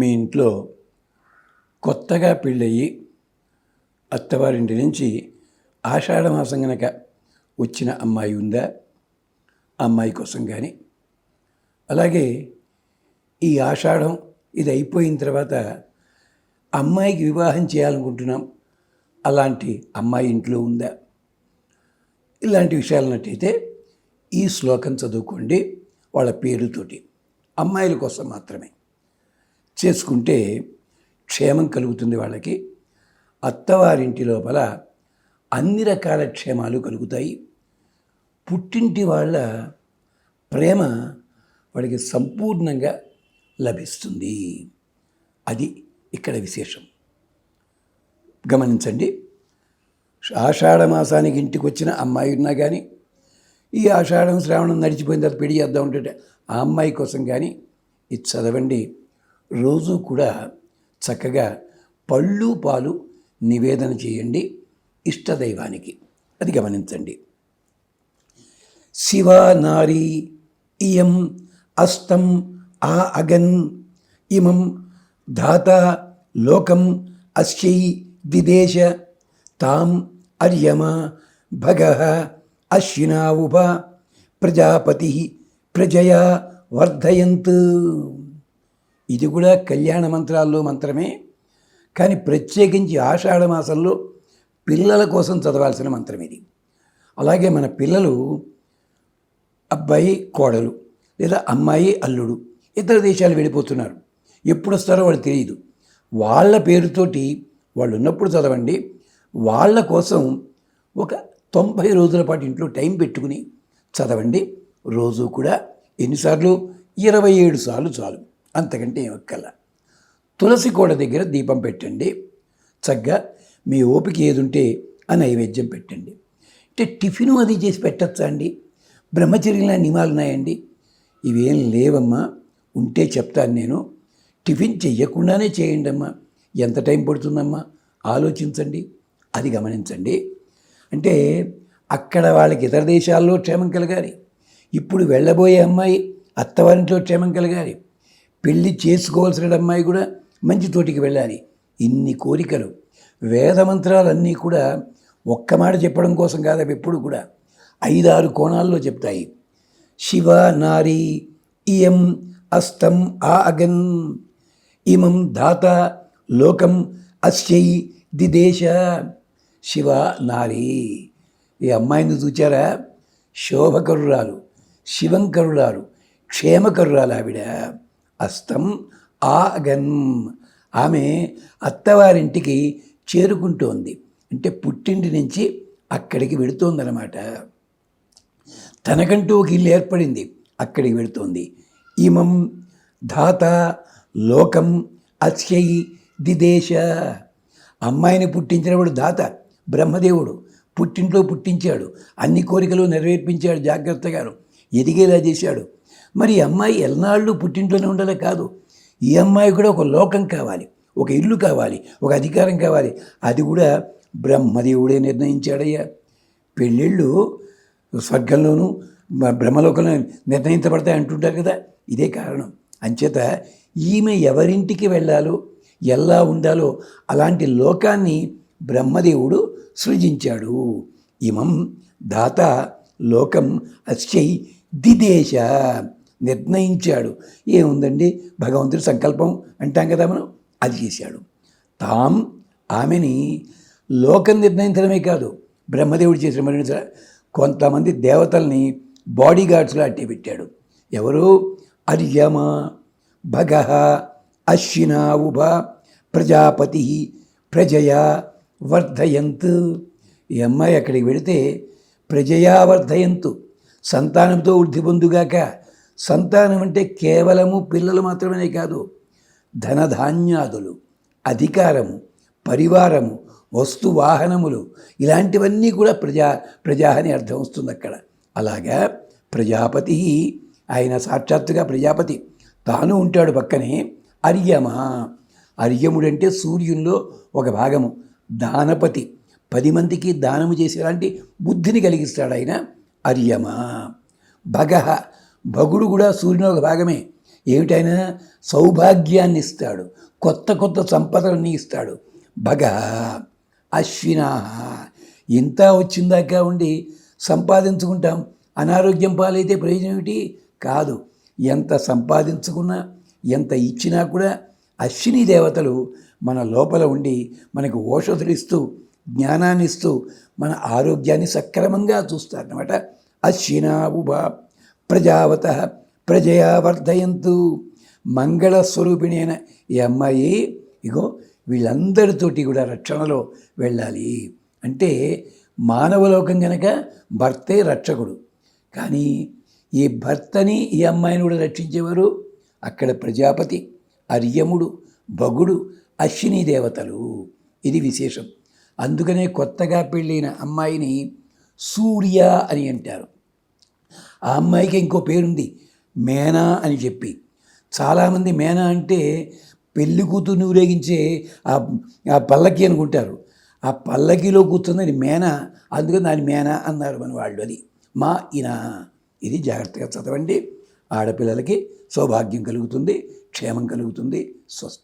మీ ఇంట్లో కొత్తగా పెళ్ళయి అత్తవారింటి నుంచి ఆషాఢమాసం గనక వచ్చిన అమ్మాయి ఉందా? అమ్మాయి కోసం కానీ, అలాగే ఈ ఆషాఢం ఇది అయిపోయిన తర్వాత అమ్మాయికి వివాహం చేయాలనుకుంటున్నాం, అలాంటి అమ్మాయి ఇంట్లో ఉందా? ఇలాంటి విషయాలన్నట్టయితే ఈ శ్లోకం చదువుకోండి. వాళ్ళ పేరుతోటి అమ్మాయిల కోసం మాత్రమే చేసుకుంటే క్షేమం కలుగుతుంది. వాళ్ళకి అత్తవారింటి లోపల అన్ని రకాల క్షేమాలు కలుగుతాయి. పుట్టింటి వాళ్ళ ప్రేమ వాడికి సంపూర్ణంగా లభిస్తుంది. అది ఇక్కడ విశేషం. గమనించండి. ఆషాఢ మాసానికి ఇంటికి వచ్చిన అమ్మాయి ఉన్నా కానీ, ఈ ఆషాఢం శ్రావణం నడిచిపోయిన తర్వాత పెళ్లి చేద్దాం ఉంటే ఆ అమ్మాయి కోసం కానీ ఇది చదవండి. రోజు కూడా చక్కగా పళ్ళు పాలు నివేదన చేయండి ఇష్టదైవానికి. అది గమనించండి. శివ నారీ ఇయం అస్తం ఆ అగన్ ఇమం ధాత లోకం అస్యై దిదేశ తాం అర్యమ భగ అశ్వినావుభ ప్రజాపతి ప్రజయా వర్ధయంత్. ఇది కూడా కళ్యాణ మంత్రాల్లో మంత్రమే, కానీ ప్రత్యేకించి ఆషాఢ మాసంలో పిల్లల కోసం చదవాల్సిన మంత్రం ఇది. అలాగే మన పిల్లలు అబ్బాయి కోడలు లేదా అమ్మాయి అల్లుడు ఇతర దేశాలు వెళ్ళిపోతున్నారు, ఎప్పుడు వస్తారో వాళ్ళు తెలియదు. వాళ్ళ పేరుతోటి వాళ్ళు ఉన్నప్పుడు చదవండి. వాళ్ళ కోసం ఒక 90 రోజుల పాటు ఇంట్లో టైం పెట్టుకుని చదవండి. రోజు కూడా ఎన్నిసార్లు? 27 సార్లు చాలు, అంతకంటే ఏమక్కల. తులసి కోడ దగ్గర దీపం పెట్టండి. చక్కగా మీ ఓపిక ఏదుంటే ఆ నైవేద్యం పెట్టండి. అంటే టిఫిను అది చేసి పెట్టచ్చా అండి? బ్రహ్మచర్యంలో నియమాలు ఉన్నాయండి? ఇవేం లేవమ్మా. ఉంటే చెప్తాను నేను. టిఫిన్ చెయ్యకుండానే చేయండి అమ్మా. ఎంత టైం పడుతుందమ్మా ఆలోచించండి. అది గమనించండి. అంటే అక్కడ వాళ్ళకి ఇతర దేశాల్లో క్షేమం కలగాలి. ఇప్పుడు వెళ్ళబోయే అమ్మాయి అత్తవారింట్లో క్షేమం కలగాలి. పెళ్ళి చేసుకోవాల్సిన అమ్మాయి కూడా మంచి తోటికి వెళ్ళాలి. ఇన్ని కోరికలు. వేదమంత్రాలన్నీ కూడా ఒక్క మాట చెప్పడం కోసం కాదు, అవి ఎప్పుడు కూడా 5-6 కోణాల్లో చెప్తాయి. శివ నారీ ఇయం అస్తం ఆ అగన్ ఇమం ధాత లోకం అస్యై దిదేశ. శివ నారీ, ఈ అమ్మాయిని చూచారా? శోభకరురాలు, శివంకరురాలు, క్షేమకరురాలు ఆవిడ. అస్తం ఆ అగన్, ఆమె అత్తవారింటికి చేరుకుంటోంది. అంటే పుట్టింటి నుంచి అక్కడికి వెళుతోందన్నమాట. తనకంటూ ఒక ఇల్లు ఏర్పడింది, అక్కడికి వెళుతోంది. ఇమం ధాత లోకం అస్యై దిదేశ. అమ్మాయిని పుట్టించినప్పుడు దాత బ్రహ్మదేవుడు పుట్టింట్లో పుట్టించాడు, అన్ని కోరికలు నెరవేర్పించాడు, జాగ్రత్తగాను ఎదిగేలా చేశాడు. మరి ఈ అమ్మాయి ఎన్నాళ్ళు పుట్టింట్లోనే ఉండాలి కాదు. ఈ అమ్మాయి కూడా ఒక లోకం కావాలి, ఒక ఇల్లు కావాలి, ఒక అధికారం కావాలి. అది కూడా బ్రహ్మదేవుడే నిర్ణయించాడయ్యా. పెళ్ళిళ్ళు స్వర్గంలోనూ బ్రహ్మలోకంలో నిర్ణయించబడతాయి అంటుంటారు కదా, ఇదే కారణం. అంచేత ఈమె ఎవరింటికి వెళ్ళాలో, ఎలా ఉండాలో అలాంటి లోకాన్ని బ్రహ్మదేవుడు సృజించాడు. ఇమం దాత లోకం అస్యై దిదేశ, నిర్ణయించాడు. ఏముందండి, భగవంతుడి సంకల్పం అంటాం కదా మనం, అది చేశాడు. తాం, ఆమెని లోకం నిర్ణయించడమే కాదు, బ్రహ్మదేవుడు చేసిన మరి కొంతమంది దేవతల్ని బాడీ గార్డ్స్గా అట్టే పెట్టాడు. ఎవరు? అర్యమ భగ అశ్వినావుభ ప్రజాపతి ప్రజయా వర్ధయంతు. ఈ అమ్మాయి అక్కడికి వెళితే ప్రజయా వర్ధయంతు, సంతానంతో వృద్ధి పొందుగాక. సంతానం అంటే కేవలము పిల్లలు మాత్రమే కాదు, ధనధాన్యాదులు, అధికారము, పరివారము, వస్తు వాహనములు, ఇలాంటివన్నీ కూడా ప్రజా అని అర్థం వస్తుంది అక్కడ. అలాగా ప్రజాపతి, ఆయన సాక్షాత్తుగా ప్రజాపతి, తాను ఉంటాడు పక్కనే. అర్యమ, అర్యముడంటే సూర్యునిలో ఒక భాగము. దానపతి, 10 మందికి దానము చేసేలాంటి బుద్ధిని కలిగిస్తాడు ఆయన. అర్యమ. భగ, భగుడు కూడా సూర్యుని ఒక భాగమే. ఏమిటైనా సౌభాగ్యాన్ని ఇస్తాడు, కొత్త కొత్త సంపదలని ఇస్తాడు. భగ అశ్వినా, ఇంత వచ్చిందాకా ఉండి సంపాదించుకుంటాం, అనారోగ్యం పాలైతే ప్రయోజనం ఏమిటి? కాదు. ఎంత సంపాదించుకున్నా ఎంత ఇచ్చినా కూడా అశ్విని దేవతలు మన లోపల ఉండి మనకు ఔషధులు ఇస్తూ జ్ఞానాన్ని ఇస్తూ మన ఆరోగ్యాన్ని సక్రమంగా చూస్తారన్నమాట. అశ్వినా ఉభ ప్రజావత ప్రజయా వర్ధయంతు. మంగళస్వరూపిణి అయిన ఈ అమ్మాయి ఇగో వీళ్ళందరితోటి కూడా రక్షణలో వెళ్ళాలి. అంటే మానవలోకం గనక భర్తే రక్షకుడు, కానీ ఈ భర్తని ఈ అమ్మాయిని కూడా రక్షించేవారు అక్కడ ప్రజాపతి, అర్యముడు, భగుడు, అశ్విని దేవతలు. ఇది విశేషం. అందుకనే కొత్తగా పెళ్ళైన అమ్మాయిని సూర్య అని అంటారు. ఆ అమ్మాయికి ఇంకో పేరుంది, మేనా అని చెప్పి. చాలామంది మేనా అంటే పెళ్లి కూతుర్ని ఊరేగించే ఆ పల్లకి అనుకుంటారు. ఆ పల్లకిలో కూర్చున్నది మేనా, అందుకని దాని మేనా అన్నారు మన వాళ్ళు. అది మా ఇనా. ఇది జాగ్రత్తగా చదవండి. ఆడపిల్లలకి సౌభాగ్యం కలుగుతుంది, క్షేమం కలుగుతుంది. స్వస్తి.